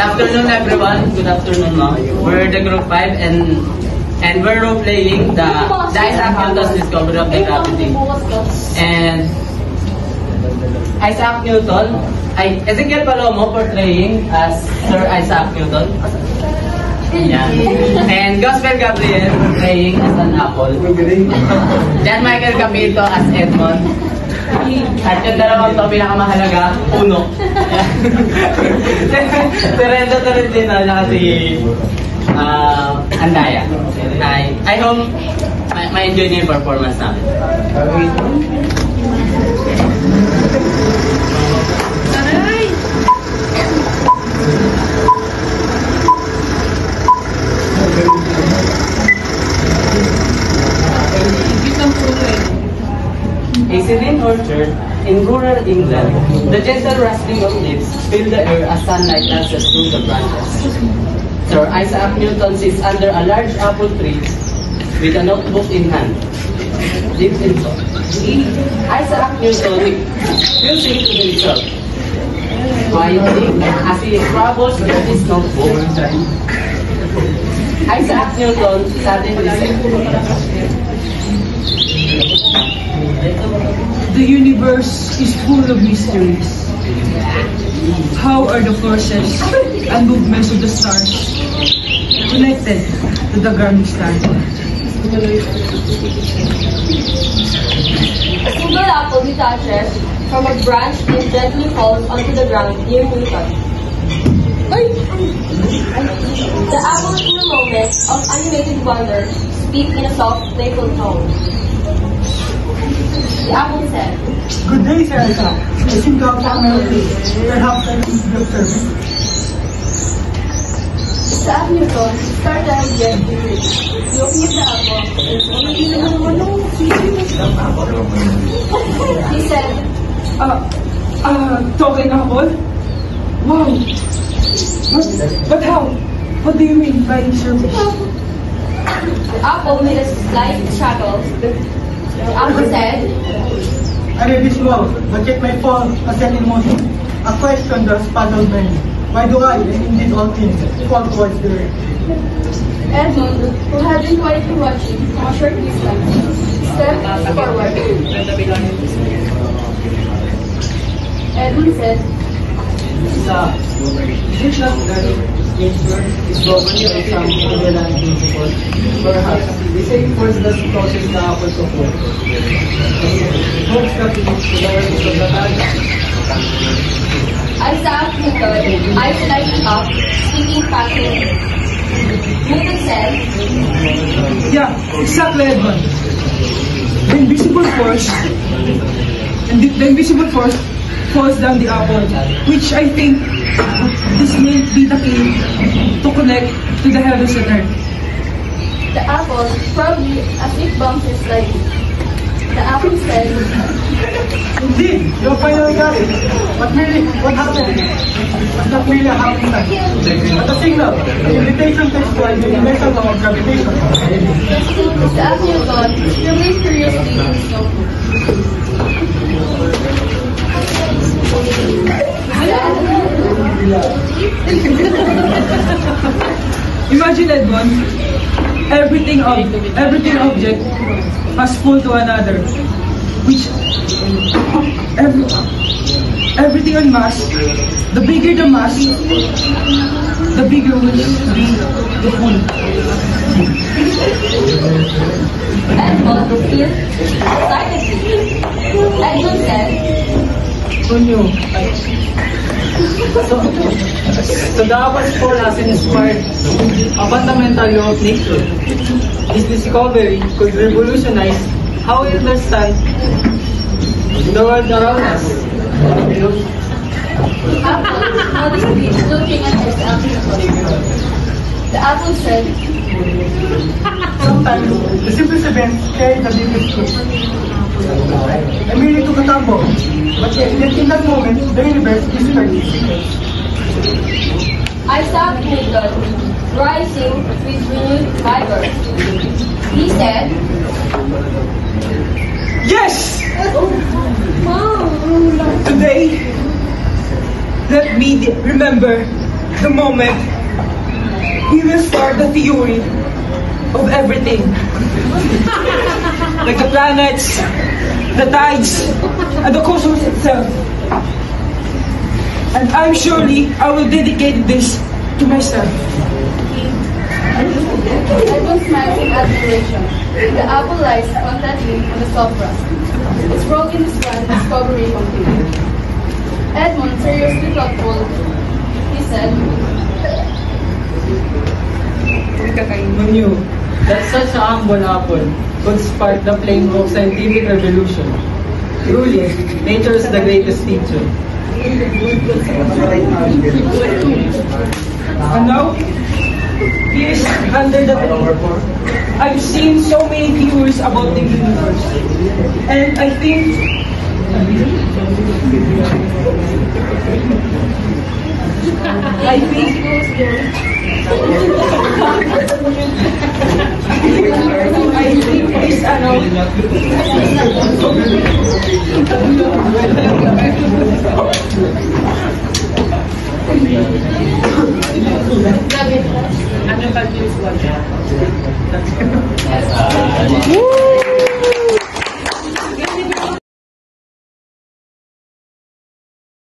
afternoon, everyone. Good afternoon, ma'am. We're the group 5 and we're role playing the Isaac Newton's discovery of the gravity. And Isaac Newton, Ezekiel Palomo portraying as Sir Isaac Newton. Yeah. And Gospel Gabriel portraying as an apple. Jan Michael Capito as Edmond. At yung dalawang to pinakamahalaga, Uno. Si Rendo Tolentino na si Andaya. I hope ma-enjoy niyo yung performance namin. A serene orchard in rural England, the gentle rustling of leaves fill the air as sunlight dances through the branches. Sir Isaac Newton sits under a large apple tree with a notebook in hand. Deep in thought, Isaac Newton musing to himself, quietly as he scrabbles with his notebook. Isaac Newton suddenly said, "The universe is full of mysteries. How are the forces and movements of the stars connected to the grand star?" A single apple detaches from a branch and gently falls onto the ground near Newton. The apples, in a moment of animated wonder, speak in a soft, playful tone. The apple said, "Good day, Sir Isaac. I seem to have found my way. Perhaps I can be of service." Isaac Newton started immediately, looking at the apple. He said, Talking apple? Wow! But how? What do you mean by service? the apple made a slight struggle. The apple said, "I may be slow, but yet my fall has set in motion. A question that has puzzled many. Why do I, and indeed all things, fall towards the earth?" Edmund, who had been quietly watching from a short distance, stepped forward. Edmund said, Is it not that nature is governed by some underlying principle? Perhaps the same force that causes the apple to fall. Holds the physics to the rest of the time. Isaac Newton, eyes lighting up, speaking passionately. Newton said, Yeah, exactly, Edmund. The invisible force falls down the apple, which I think this may be the key to connect to the heavens and earth. the apple, probably as it bounces slightly. The apple said, Indeed, you finally got it. But really, what happened? Was not really a happy time. But a signal, an invitation to explore the universal law of gravitation. Isaac Newton scribbled furiously in his notebook. Imagine, Edmund, everything object has pull to another, which everything on mass, the bigger the mass, the bigger will be the pull. Edmund felt excited. Edmund said, So the apple's fall has inspired a fundamental law of nature. This discovery could revolutionize how we understand the world around us. the apple modestly looking at his apple. The apple said, Sometimes, the simplest events carry the biggest truth. I merely took a tumble, but yet in that moment, the universe whispered its secrets. Isaac Newton, rising with renewed vigor. He said, Yes! Today, let me remember the moment he will start the theory of everything. Like the planets, the tides, and the cosmos itself. And I will dedicate this to myself. Edmund smiles in admiration. The apple lies contently on the soft rust. Its broken discovery complete. Edmund, seriously thoughtful, he said, Who knew that such a humble apple could spark the flame of scientific revolution? Truly, nature is the greatest teacher. And now, he is under the tree. I've seen so many theories about the universe. And I think this David, Woo!